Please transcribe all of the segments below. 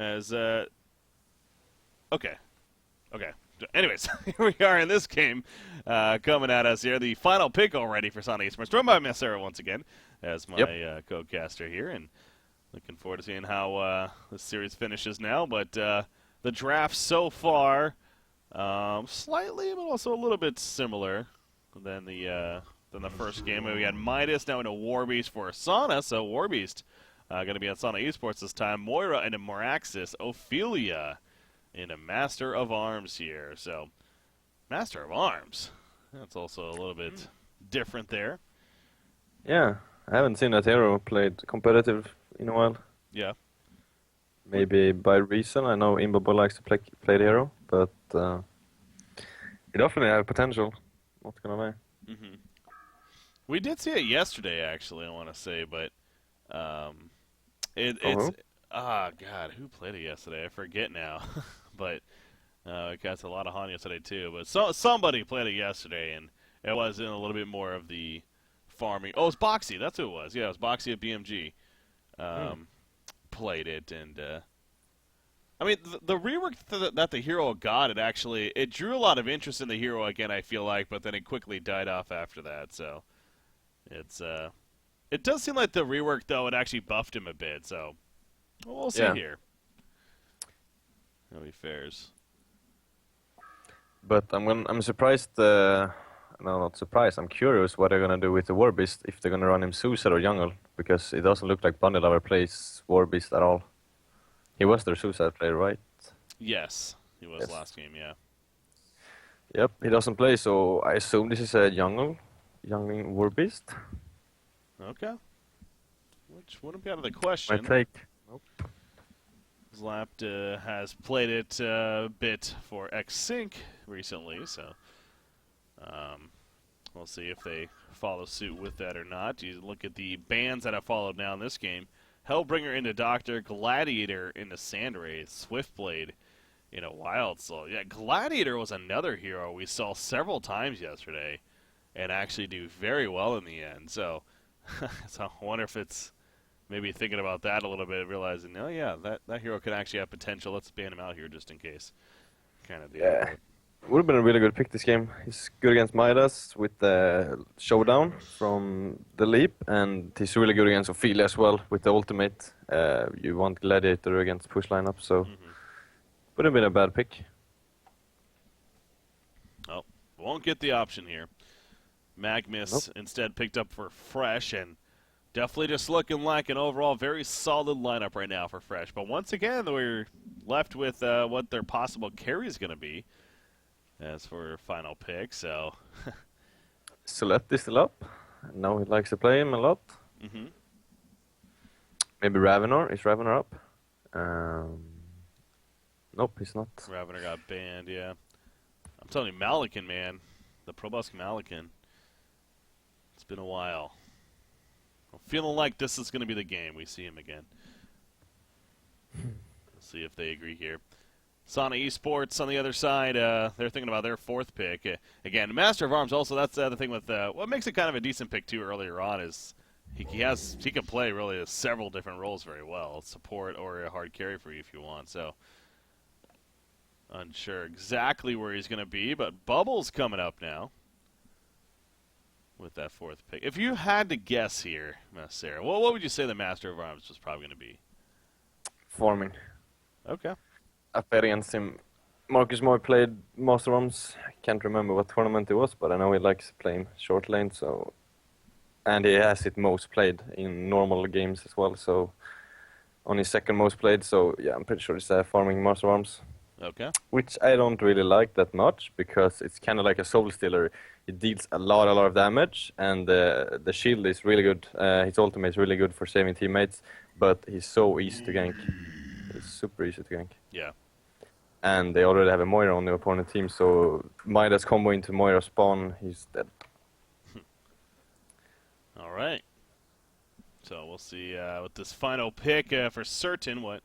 As okay. Anyways, here we are in this game, coming at us here. The final pick already for Sonic Esports, joined by Messera once again as my co-caster here, and looking forward to seeing how this series finishes now. But the draft so far, slightly, but also a little bit similar than the first game. We had Midas now into Warbeast for Asana, so Warbeast going to be on Sonic Esports this time. Moira into Moraxis, Ophelia in a Master of Arms here. So, Master of Arms. That's also a little bit different there. Yeah, I haven't seen that hero played competitive in a while. Yeah. Maybe by reason. I know Imbobo likes to play the hero, but he definitely has potential. Not gonna lie. Mm-hmm. We did see it yesterday, actually, I want to say, but it's... God, who played it yesterday? I forget now. But it got a lot of Han yesterday too. But somebody played it yesterday, and it was in a little bit more of the farming. Oh, it was Boxy. That's who it was. Yeah, it was Boxy at BMG. Played it, and I mean the rework that the hero got, it drew a lot of interest in the hero again. I feel like, but then it quickly died off after that. So it does seem like the rework though it actually buffed him a bit. So we'll see here. How he fares. But I'm surprised. No, not surprised. I'm curious what they're gonna do with the Warbeast, if they're gonna run him Suicide or Jungle, because it doesn't look like Bundle ever plays Warbeast at all. He was their Suicide player, right? Yes, he was last game. Yeah. Yep, he doesn't play, so I assume this is a Youngling Warbeast. Okay. Which wouldn't be out of the question. My take. Nope. Zlapt has played it a bit for X-Sync recently, so we'll see if they follow suit with that or not. You look at the bans that have followed now in this game. Hellbringer into Doctor, Gladiator into Sandray, Swiftblade into Wild Soul. Yeah, Gladiator was another hero we saw several times yesterday and actually do very well in the end. So, so I wonder if it's maybe thinking about that a little bit, realizing, oh yeah, that hero could actually have potential. Let's ban him out here just in case. Kind of deal. Yeah, would have been a really good pick this game. He's good against Midas with the showdown from the leap, and he's really good against Ophelia as well with the ultimate. You want Gladiator against push lineup, so would have been a bad pick. Oh, won't get the option here. Magmus instead picked up for Fresh, and definitely just looking like an overall very solid lineup right now for Fresh. But once again, we're left with what their possible carry is going to be as for final pick. So, Solette is still up. Now he likes to play him a lot. Maybe Ravener. Is Ravener up? Nope, he's not. Ravener got banned, yeah. I'm telling you, Malikan, man. The Probusk Malikan. It's been a while. I'm feeling like this is going to be the game. We see him again. Let's see if they agree here. Sonic Esports on the other side, they're thinking about their fourth pick. Again, Master of Arms also, that's the thing with what makes it kind of a decent pick too earlier on is he can play really several different roles very well. Support or a hard carry for you if you want. So unsure exactly where he's going to be, but Bubble's coming up now with that fourth pick. If you had to guess here, Sarah, what would you say the Master of Arms was probably going to be? Farming. Okay. I played against him. Marcus Moore played Master of Arms. I can't remember what tournament it was, but I know he likes playing short lane, so... And he has it most played in normal games as well, so... On his second most played, so yeah, I'm pretty sure it's farming Master of Arms. Okay. Which I don't really like that much, because it's kind of like a soul stealer. It deals a lot of damage, and the shield is really good. His ultimate is really good for saving teammates, but he's so easy to gank. He's super easy to gank. Yeah. And they already have a Moira on the opponent team, so Midas combo into Moira spawn, he's dead. All right. So we'll see with this final pick for certain what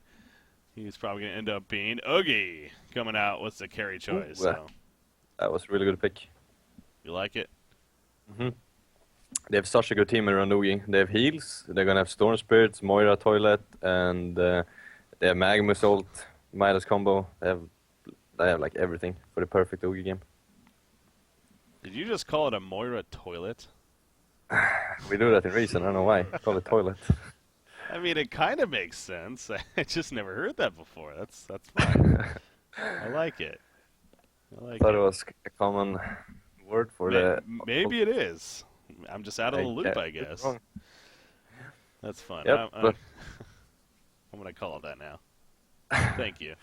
he's probably going to end up being. Oogie coming out with the carry choice. Ooh, that was a really good pick. You like it? Mm-hmm. They have such a good team around Oogie. They have heals, they're going to have Storm Spirits, Moira, Toilet, and They have Magnus ult, Midas combo. They have like everything for the perfect Oogie game. Did you just call it a Moira toilet? We do that in Reason. I don't know why. Call it toilet. I mean, it kind of makes sense. I just never heard that before. That's fine. I like it. I like Thought it. it was a common word for the. Maybe it is. I'm just out of the loop, I guess. guess. Wrong. That's fun. Yep, but I'm gonna call it that now. Thank you.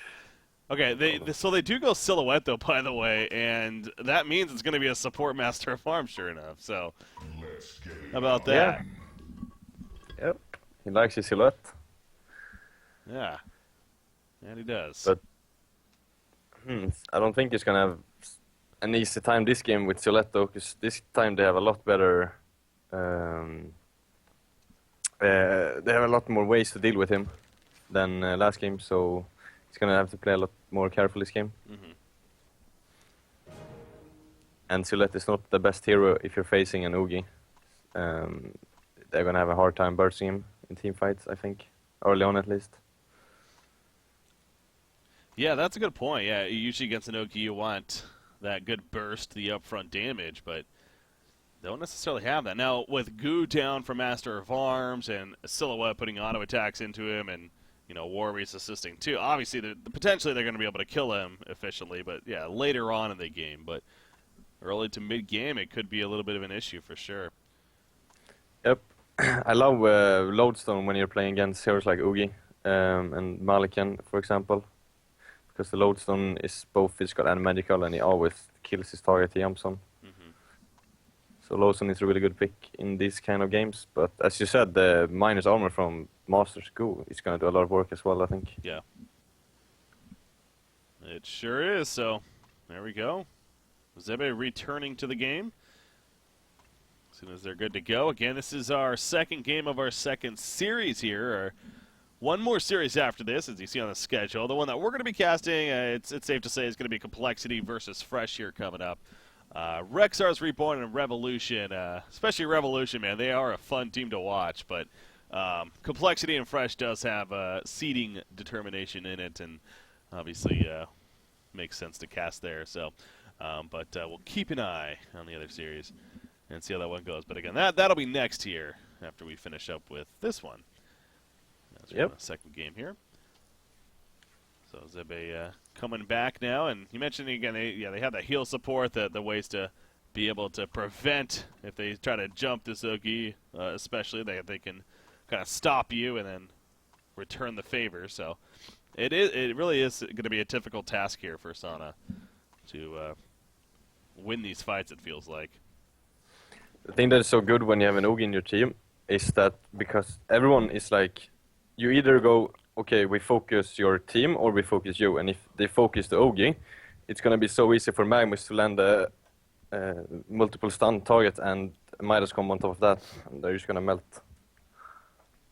Okay, so they do go silhouette though, by the way, and that means it's gonna be a support master of farm, sure enough. So, how about that? Yeah. Yep. He likes his silhouette. Yeah, and he does. But I don't think he's gonna have an easy time this game with silhouette though, because this time they have a lot better. They have a lot more ways to deal with him than last game, so he's gonna have to play a lot more careful this game. Mm-hmm. And Silhouette is not the best hero if you're facing an Oogie. They're gonna have a hard time bursting him in team fights, I think, early on at least. Yeah, that's a good point. Yeah, usually against an Oki, you want that good burst, the upfront damage, but don't necessarily have that. Now, with Goo down for Master of Arms and Silhouette putting auto attacks into him and, Warby's assisting too, obviously, potentially they're going to be able to kill him efficiently, but yeah, later on in the game. But early to mid-game, it could be a little bit of an issue for sure. Yep. I love Lodestone when you're playing against heroes like Oogie and Malikan, for example. Because the Lodestone is both physical and magical, and he always kills his target he jumps on. Mm-hmm. So Lodestone is a really good pick in these kind of games. But as you said, the minus armor from Masters Go is going to do a lot of work as well, I think. Yeah. It sure is, so there we go. Zebe returning to the game. As soon as they're good to go. Again, this is our second game of our second series here, or one more series after this, as you see on the schedule. The one that we're going to be casting, it's safe to say, is going to be Complexity versus Fresh here coming up. Rexar's Reborn and Revolution, especially Revolution, man, they are a fun team to watch, but Complexity and Fresh does have seeding determination in it, and obviously makes sense to cast there. So, but we'll keep an eye on the other series and see how that one goes. But again, that'll be next here after we finish up with this one. Yep. Second game here. So Zebe coming back now, and you mentioned again, they have that heal support, the ways to be able to prevent if they try to jump this Oogie, especially they can kind of stop you and then return the favor. So it really is going to be a difficult task here for Sana to win these fights. It feels like. The thing that is so good when you have an Oogie in your team is that because everyone is like, you either go, okay, we focus your team or we focus you. And if they focus the Oogie, it's going to be so easy for Magnus to land a multiple stun target and Midas combo on top of that. And they're just going to melt.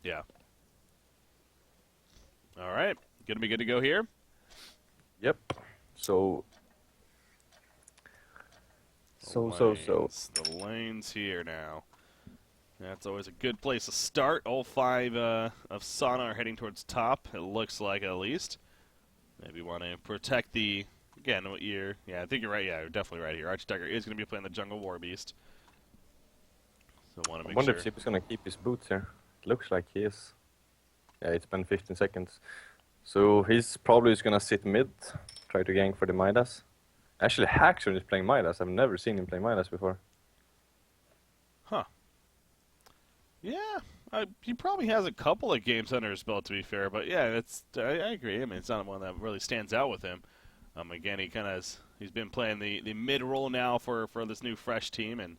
Yeah. All right. Going to be good to go here? Yep. So. The lanes here now. That's always a good place to start. All five of Sana are heading towards top, it looks like, at least. Maybe want to protect the... Again, what you're... Yeah, I think you're right. Yeah, you're definitely right here. Archdagger is going to be playing the Jungle War Beast. So want to make I wonder sure... if he's going to keep his boots here. It looks like he is. Yeah, it's been 15 seconds. So he's probably just going to sit mid, try to gank for the Midas. Actually, Haxorn is playing Midas. I've never seen him play Midas before. Huh. Yeah, he probably has a couple of games under his belt, to be fair. But yeah, I agree. I mean, it's not one that really stands out with him. Again, he's been playing the mid role now for this new Fresh team, and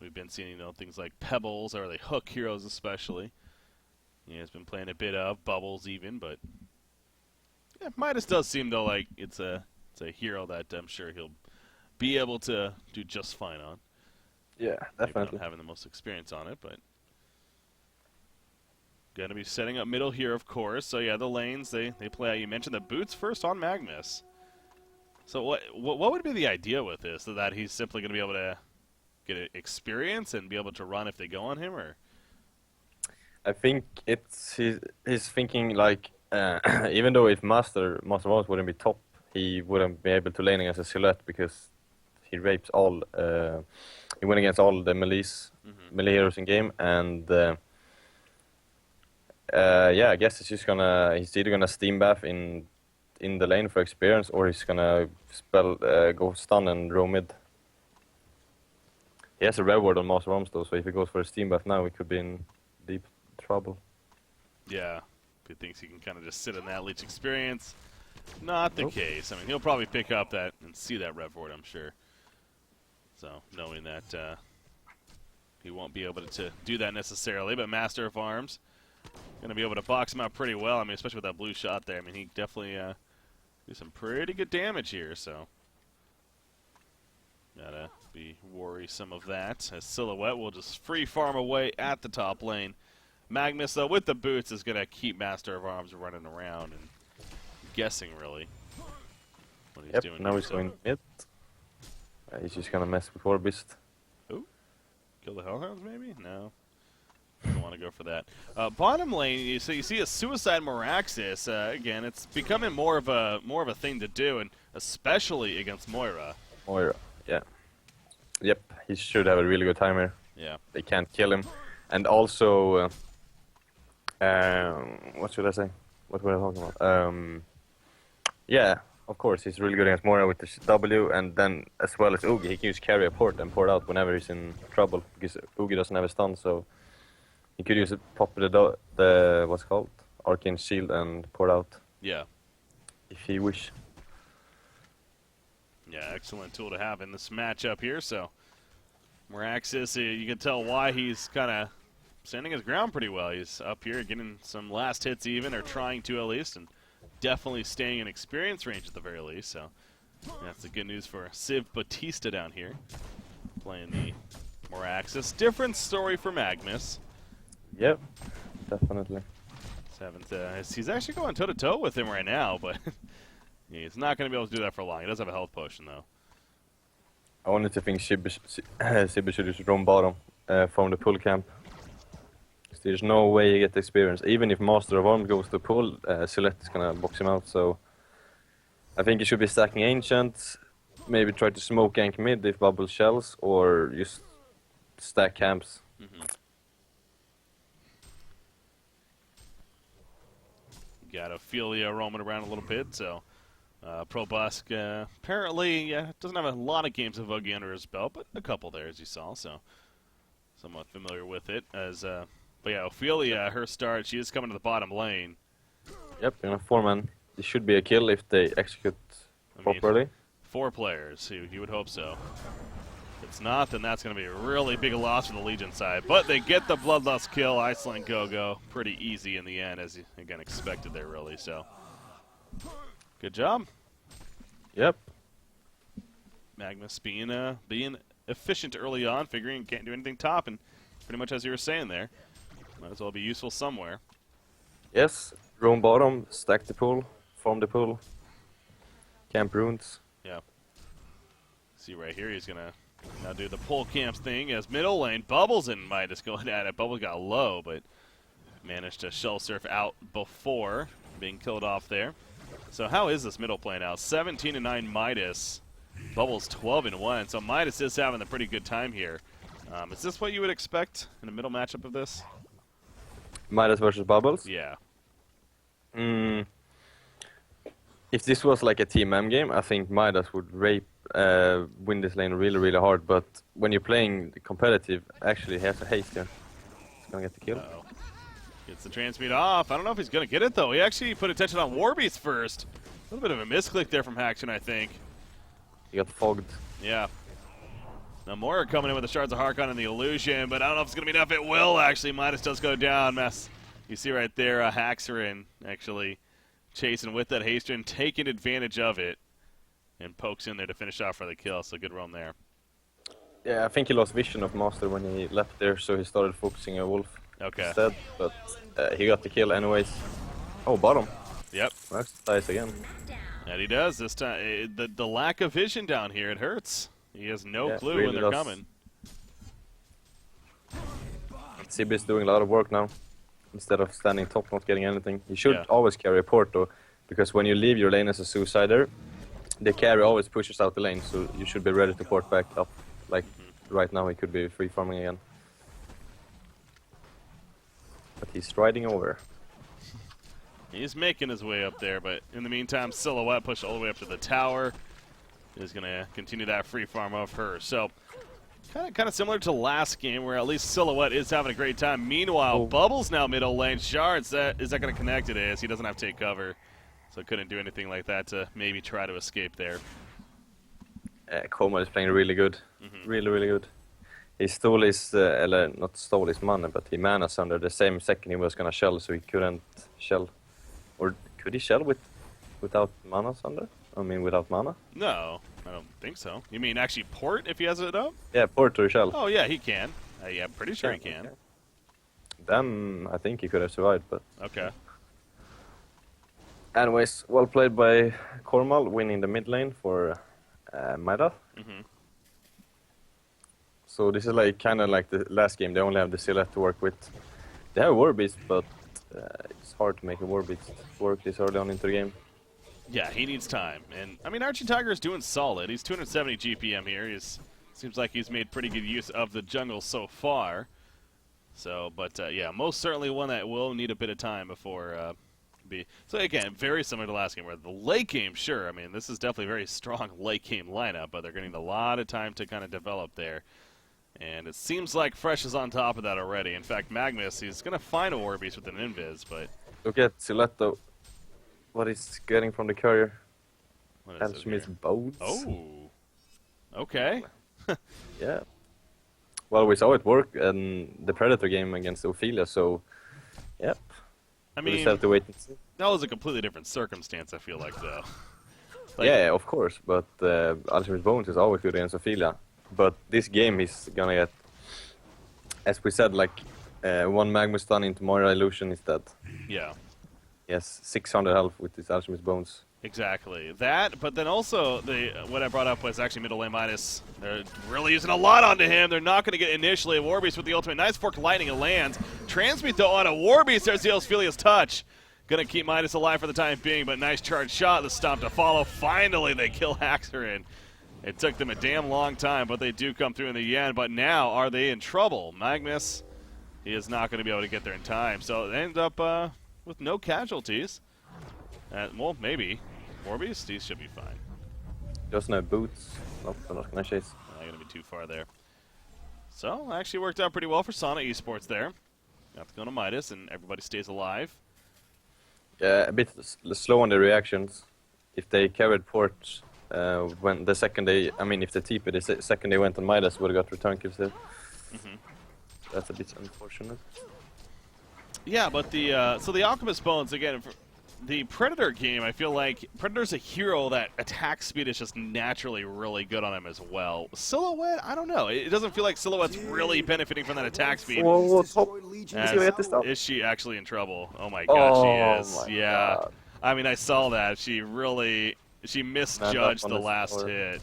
we've been seeing things like Pebbles or the hook heroes especially. He's been playing a bit of Bubbles even, but yeah, Midas does seem though like it's a hero that I'm sure he'll be able to do just fine on. Yeah, definitely. Maybe not having the most experience on it, but going to be setting up middle here, of course. So yeah, the lanes they play out. You mentioned the boots first on Magnus. So what would be the idea with this? That he's simply going to be able to get experience and be able to run if they go on him, or? I think he's thinking like even though if Master Mouse wouldn't be top, he wouldn't be able to lane against a silhouette because he rapes all. He went against all the melee heroes in game, and yeah, I guess he's either gonna steam bath in the lane for experience, or he's gonna go stun and roam mid. He has a reward on Master Arms though, so if he goes for a steam bath now, he could be in deep trouble. Yeah, if he thinks he can kind of just sit in that leech experience. Not the case. I mean, he'll probably pick up that and see that reward, I'm sure. So, knowing that he won't be able to do that necessarily, but Master of Arms going to be able to box him out pretty well. I mean, especially with that blue shot there. I mean, he definitely do some pretty good damage here, so gotta be worrisome of that. As Silhouette will just free farm away at the top lane. Magnus, though, with the boots, is going to keep Master of Arms running around and guessing, really, what he's doing. Now he's going mid. He's just going to mess with Orbist. Ooh. Kill the Hellhounds, maybe? No. Don't want to go for that. Bottom lane, so you see a Suicide Meraxis. Again, it's becoming more of a thing to do, and especially against Moira. Moira, yeah. Yep, he should have a really good timer. Yeah. They can't kill him. And also, what should I say? What were I talking about? Yeah, of course, he's really good against Moira with the W, and then as well as Oogie, he can use carry a port and port out whenever he's in trouble, because Oogie doesn't have a stun, so he could use it, pop the what's it called? Arcane Shield and port out. Yeah. If he wish. Yeah, excellent tool to have in this matchup here, so Meraxis, you can tell why he's kind of standing his ground pretty well. He's up here getting some last hits even, or trying to at least, and definitely staying in experience range at the very least, so that's the good news for Civ Batista down here, playing the Meraxis. Different story for Magnus. Yep, definitely. He's actually going toe-to-toe with him right now, but he's not going to be able to do that for long. He does have a health potion, though. I wanted to think Sibbe should just roam bottom from the pull camp. There's no way you get the experience. Even if Master of Arms goes to pull, Silhouette is going to box him out. So I think he should be stacking Ancient, maybe try to smoke gank mid if bubble shells, or just stack camps. Got Ophelia roaming around a little bit, so Probusk apparently doesn't have a lot of games of Oogie under his belt, but a couple there, as you saw, so somewhat familiar with it. But yeah, Ophelia, her start, she is coming to the bottom lane. Yep, in a 4-man. It should be a kill if they execute properly. 4 players, you would hope so. If it's not, then that's going to be a really big loss for the Legion side. But they get the Bloodlust kill, Iceland Go-Go. Pretty easy in the end, as you, again, expected there, really. So, good job. Yep. Magnus being efficient early on, figuring can't do anything top, and pretty much as you were saying there, might as well be useful somewhere. Yes, roam bottom, stack the pool, form the pool, camp runes. Yeah. See right here, he's going to now do the pull camps thing as middle lane. Bubbles and Midas going at it. Bubbles got low, but managed to shell surf out before being killed off there. So how is this middle play now? 17-9 Midas. Bubbles 12-1. So Midas is having a pretty good time here. Is this what you would expect in a middle matchup of this? Midas versus Bubbles? Yeah. If this was like a Team M game, I think Midas would win this lane really, really hard. But when you're playing competitive, actually he has a haste here. He's going to get the kill. Uh-oh. Gets the transmute off. I don't know if he's going to get it, though. He actually put attention on Warbeast first. A little bit of a misclick there from Haxon, I think. He got fogged. Yeah. Now Moira coming in with the Shards of Harkon and the Illusion, but I don't know if it's going to be enough. It will, actually. Midas does go down. You see right there, Haxerin actually chasing with that Hasterin, taking advantage of it, and pokes in there to finish off for the kill, so good roam there. Yeah, I think he lost vision of Master when he left there, so he started focusing on Wolf instead, but he got the kill anyways. Oh, bottom. Yep. Max dies again. And he does this time. The lack of vision down here, it hurts. He has no clue really when they're coming. Sibbe's doing a lot of work now. instead of standing top not getting anything. You should Yeah. always carry a port though, because when you leave your lane as a suicider, the carry always pushes out the lane, so you should be ready to port back up. Like right now he could be free farming again. But he's striding over. He's making his way up there, but in the meantime, Silhouette pushed all the way up to the tower. Is going to continue that free farm of her. So, kind of similar to last game, where at least Silhouette is having a great time. Meanwhile, Bubbles now middle lane. Shards, is that going to connect? It is. He doesn't have take cover, so couldn't do anything like that to maybe try to escape there. Koma is playing really good. Really, really good. He stole his, not stole his money, but he manas under the same second he was going to shell, so he couldn't shell. Or could he shell without mana under? I mean, without mana? No, I don't think so. You mean actually port if he has it up? Yeah, port or shell. Oh, yeah, he can. Yeah, I'm pretty sure he can. Okay. Then I think he could have survived, but... Okay. Anyways, well played by Kormal, winning the mid lane for Maida. So this is like kind of like the last game. They only have the Silhouette to work with. They have a War Beast, but it's hard to make a War Beast work this early on into the game. Yeah, he needs time. And, I mean, Archie Tiger is doing solid. He's 270 GPM here. Seems like he's made pretty good use of the jungle so far. So, but, yeah, most certainly one that will need a bit of time before be... So, again, very similar to last game, where the late game, sure, I mean, this is definitely a very strong late game lineup, but they're getting a lot of time to kind of develop there. And it seems like Fresh is on top of that already. In fact, Magnus, he's going to find a War Beast with an Invis, but... Look at Silhouette, though. What he's getting from the courier. What is it Alchemist here? bows. Oh. Okay. Yeah. Well, we saw it work in the Predator game against Ophelia, so... Yep. I We just mean, have to wait and see. that was a completely different circumstance, I feel like, though. Like, Yeah, of course, but Alchemist Bones is always good against Ophelia. But this game he's gonna get, as we said, like one Magma stun into Moira Illusion is dead. yeah. He has 600 health with his Alchemist Bones. Exactly. That, but then also, what I brought up was actually middle lane Midas. They're really using a lot onto him. They're not going to get initially a War Beast with the ultimate. Nice fork lightning, it lands. Transmute, though, on a War Beast. There's the Ophelia's touch. Going to keep Midas alive for the time being, but nice charge shot. The stomp to follow. Finally, they kill Haxerin. It took them a damn long time, but they do come through in the end. But now, are they in trouble? Magnus, he is not going to be able to get there in time. So they end up with no casualties. Well, maybe. War Beast, these should be fine. Doesn't have boots. Nope, they're not gonna chase. Not going to be too far there. So, actually worked out pretty well for Sana Esports there. Got to go to Midas, and everybody stays alive. Yeah, a bit slow on the reactions. If they carried port when the second they, I mean, if they TP the second they went on Midas, would have got return kills there. That's a bit unfortunate. Yeah, but the so the Alchemist Bones, again, the Predator game, I feel like Predator's a hero that attack speed is just naturally really good on him as well. Silhouette, I don't know. It doesn't feel like Silhouette's really benefiting from that attack speed. Is she actually in trouble? Oh my god, she is. My yeah. God. I mean, I saw that. She misjudged the last hit.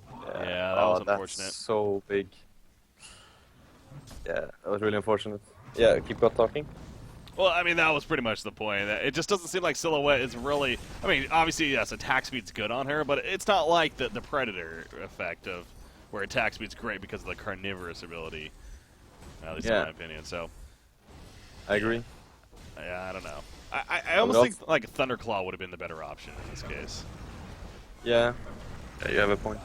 Yeah, that was unfortunate. That's so big. Yeah, that was really unfortunate. Yeah, keep on talking. Well, I mean, that was pretty much the point. It just doesn't seem like Silhouette is really... I mean, obviously, yes, attack speed's good on her, but it's not like the Predator effect of where attack speed's great because of the carnivorous ability, at least in my opinion. So, I agree. Yeah, I don't know. I almost think like a Thunderclaw would have been the better option in this case. Yeah, you have a point.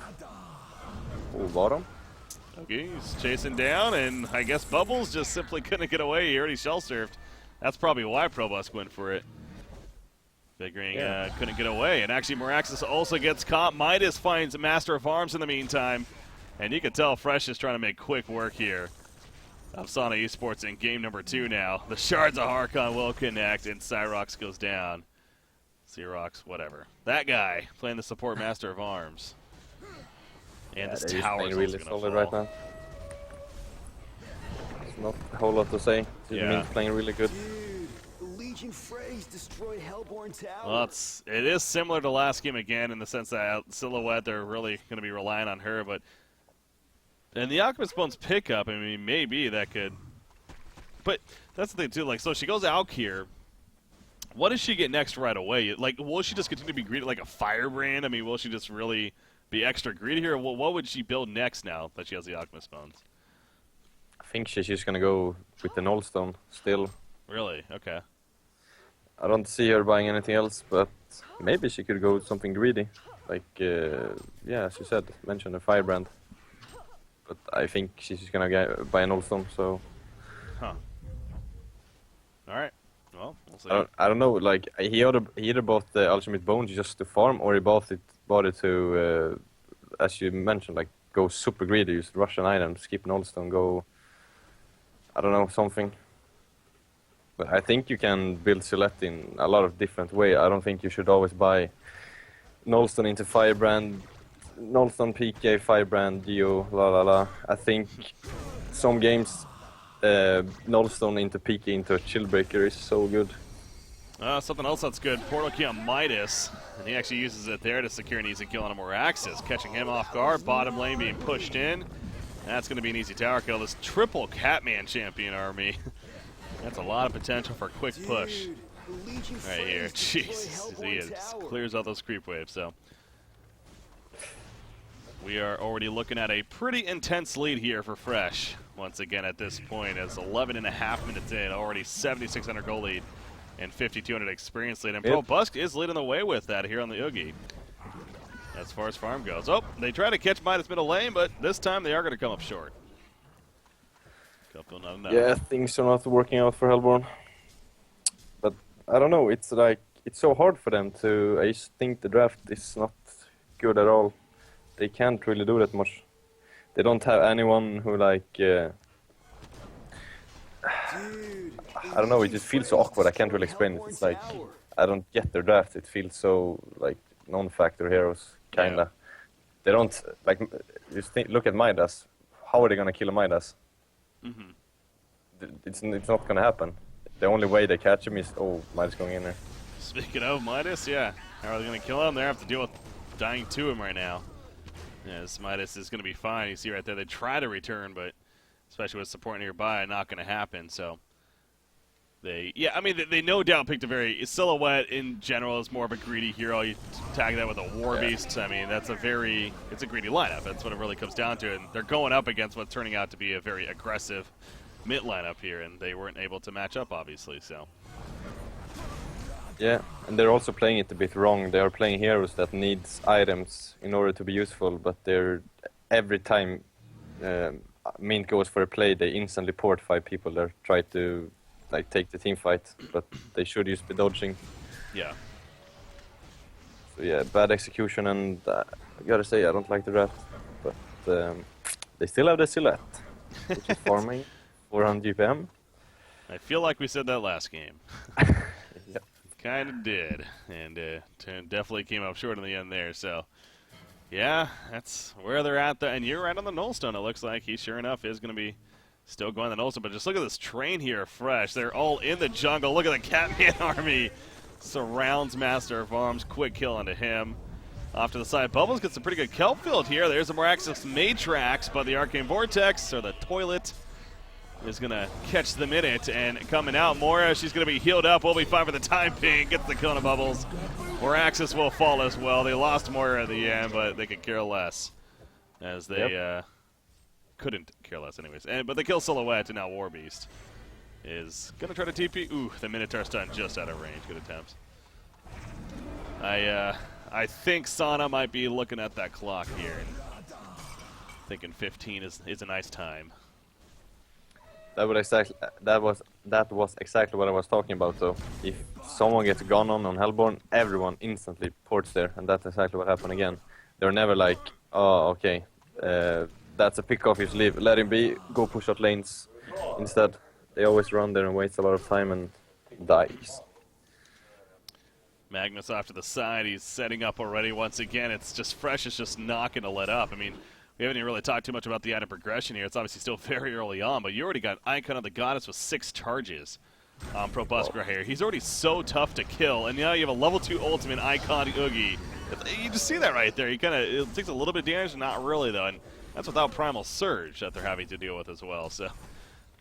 Oh, bottom. Okay, he's chasing down, and I guess Bubbles just simply couldn't get away. He already shell-surfed. That's probably why Probusk went for it. Figuring couldn't get away. And actually, Miraxis also gets caught. Midas finds Master of Arms in the meantime. And you can tell Fresh is trying to make quick work here of Sana Esports in game number 2 now. The Shards of Harkon will connect, and Cyrox goes down. Cyrox, whatever. That guy playing the support Master of Arms. And this tower is really solid right now. There's not a whole lot to say. Means playing really good. Well, it is similar to last game again in the sense that Silhouette, they're really going to be relying on her, but and the Alchemist Bones pickup, I mean, maybe that could. But that's the thing too. Like, so she goes out here. What does she get next right away? Like, will she just continue to be greedy like a firebrand? I mean, will she just really be extra greedy here? What would she build next now that she has the Alchemist Bones? I think she's just gonna go with the Nullstone still. Really? Okay. I don't see her buying anything else, but maybe she could go with something greedy. Like, yeah, as you said, mention a firebrand. But I think she's just gonna buy an Nullstone, so... Huh. Alright. Well, we'll see. I don't know, like, he either bought the Ultimate Bones just to farm, or he bought it to, as you mentioned, like, go super greedy, use Russian items, skip Nullstone, go... I don't know, something. But I think you can build Silhouette in a lot of different ways. I don't think you should always buy Nullstone into Firebrand, Nullstone PK, Firebrand, Geo, la la la. I think some games, Nullstone into PK into Chillbreaker is so good. Something else that's good, Portal Key on Midas, and he actually uses it there to secure an easy kill on a Moraxis, catching him off guard, bottom lane being pushed in. That's going to be an easy tower kill. This triple Catman champion army. That's a lot of potential for a quick push. Right here. Jeez. He clears out those creep waves, so. We are already looking at a pretty intense lead here for Fresh. Once again at this point, as 11.5 minutes in, already 7,600 gold lead and 5,200 experience lead. And Pro Busk is leading the way with that here on the Oogie. As far as farm goes. Oh, they try to catch Midas middle lane, but this time they are going to come up short. Couple not enough. Yeah, things are not working out for Hellborn. But I don't know, it's like, it's so hard for them to, I just think the draft is not good at all. They can't really do that much. They don't have anyone who like, I don't know, it just feels so awkward, I can't really explain it. It's like, I don't get their draft, it feels so like non-factor heroes, kinda. Yeah. They don't, like, just look at Midas. How are they gonna kill a Midas? It's not gonna happen. The only way they catch him is, oh, Midas going in there. Speaking of Midas, yeah. How are they gonna kill him? They have to deal with dying to him right now. Yes, Midas is gonna be fine. You see right there, they try to return, but especially with support nearby, not gonna happen, so. Yeah, I mean, they no doubt picked a very... Silhouette, in general, is more of a greedy hero. You tag that with a War Beast. I mean, it's a greedy lineup. That's what it really comes down to. And they're going up against what's turning out to be a very aggressive mid lineup here, and they weren't able to match up, obviously, so... Yeah, and they're also playing it a bit wrong. They are playing heroes that needs items in order to be useful, but they're... Every time Mint goes for a play, they instantly port 5 people that try to... like take the team fight, but they should just be dodging. Yeah. So yeah, bad execution, and I gotta say I don't like the draft, but they still have the Silhouette, which is farming 400 GPM. I feel like we said that last game. Yep. Kind of did, and definitely came up short in the end there. So yeah, that's where they're at. And you're right on the Nullstone. It looks like he sure enough is going to be. Still going the Nullstone, but just look at this train here, Fresh. They're all in the jungle. Look at the Catman army. Surrounds Master of Arms. Quick kill onto him. Off to the side. Bubbles gets a pretty good kelp field here. There's a Moraxis Matrax, but the Arcane Vortex, or the Toilet, is going to catch them in it. And coming out, Moira, she's going to be healed up. Will be fine for the time being. Gets the kill on Bubbles. Moraxis will fall as well. They lost Moira at the end, but they could care less. As they... couldn't care less anyways. But they kill Silhouette, and now War Beast is going to try to TP. Ooh, the Minotaur stun just out of range. Good attempt. I think Sana might be looking at that clock here and thinking 15 is a nice time. That was exactly what I was talking about. So if someone gets gone on Hellborn, everyone instantly ports there, and that's exactly what happened again. They're never like, oh, okay. That's a pick off, just leave. Let him be, go push out lanes instead. They always run there and waste a lot of time and dies. Magnus off to the side, he's setting up already once again. It's just Fresh, is just not going to let up. I mean, we haven't even really talked too much about the item progression here. It's obviously still very early on, but you already got Icon of the Goddess with 6 charges on Pro Busk right here. He's already so tough to kill, and now you have a level 2 ultimate Icon Oogie. You just see that right there. It takes a little bit of damage, not really though, and that's without Primal Surge that they're having to deal with as well. So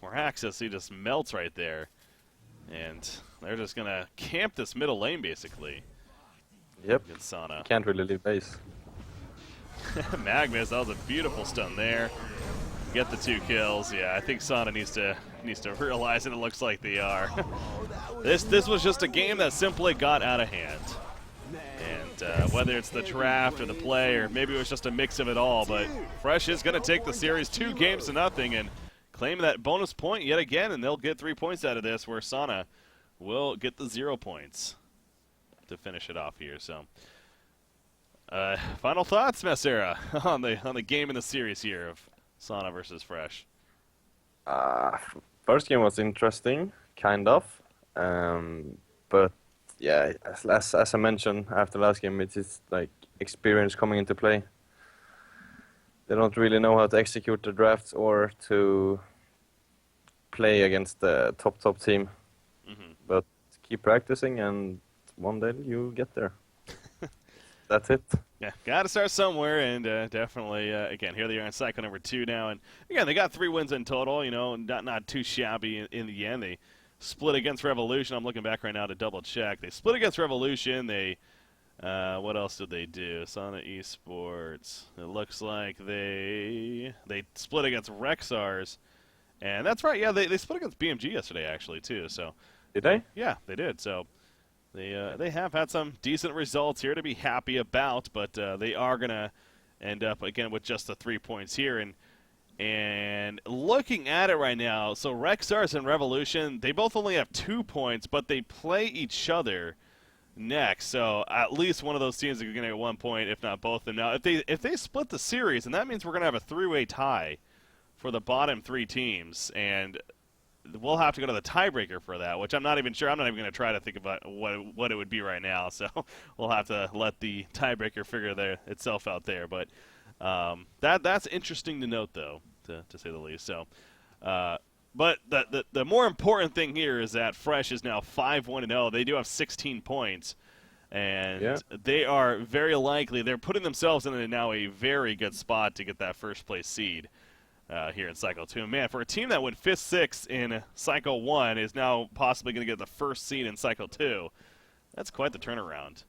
Moraxis, he just melts right there. And they're just going to camp this middle lane, basically. Yep. Against Sana. Can't really leave base. Magnus, that was a beautiful stun there. Get the 2 kills. Yeah, I think Sana needs to realize, and it looks like they are. This was just a game that simply got out of hand. And whether it's the draft or the play, or maybe it was just a mix of it all, but Fresh is going to take the series 2-0 and claim that bonus point yet again, and they'll get 3 points out of this, where Sana will get the 0 points to finish it off here. So, final thoughts, Messera, on the game in the series here of Sana versus Fresh. First game was interesting, kind of, but yeah, as I mentioned after last game, it's just like experience coming into play. They don't really know how to execute the drafts or to play against the top team. Mm-hmm. But keep practicing, and one day you get there. That's it. Yeah, got to start somewhere, and definitely, again, here they are in cycle number 2 now. And again, they got 3 wins in total, you know, not too shabby in the end. They split against Revolution. I'm looking back right now to double check. They split against Revolution. They, what else did they do? Sana Esports. It looks like they split against Rexars. And that's right, yeah, they split against BMG yesterday, actually, too. So did they? Yeah, they did. So they have had some decent results here to be happy about, but they are going to end up, again, with just the 3 points here. And looking at it right now, so Rexars and Revolution, they both only have 2 points, but they play each other next. So at least one of those teams are going to get 1 point, if not both of them. Now, if they split the series, and that means we're going to have a 3-way tie for the bottom 3 teams, and we'll have to go to the tiebreaker for that, which I'm not even sure. I'm not even going to try to think about what it would be right now. So we'll have to let the tiebreaker figure itself out there. But that's interesting to note, though, to say the least. So, but the more important thing here is that Fresh is now 5-1-0. They do have 16 points, and they are very likely, they're putting themselves in now a very good spot to get that first place seed here in Cycle 2. Man, for a team that went 5th, 6th in Cycle 1 is now possibly going to get the first seed in Cycle 2, that's quite the turnaround.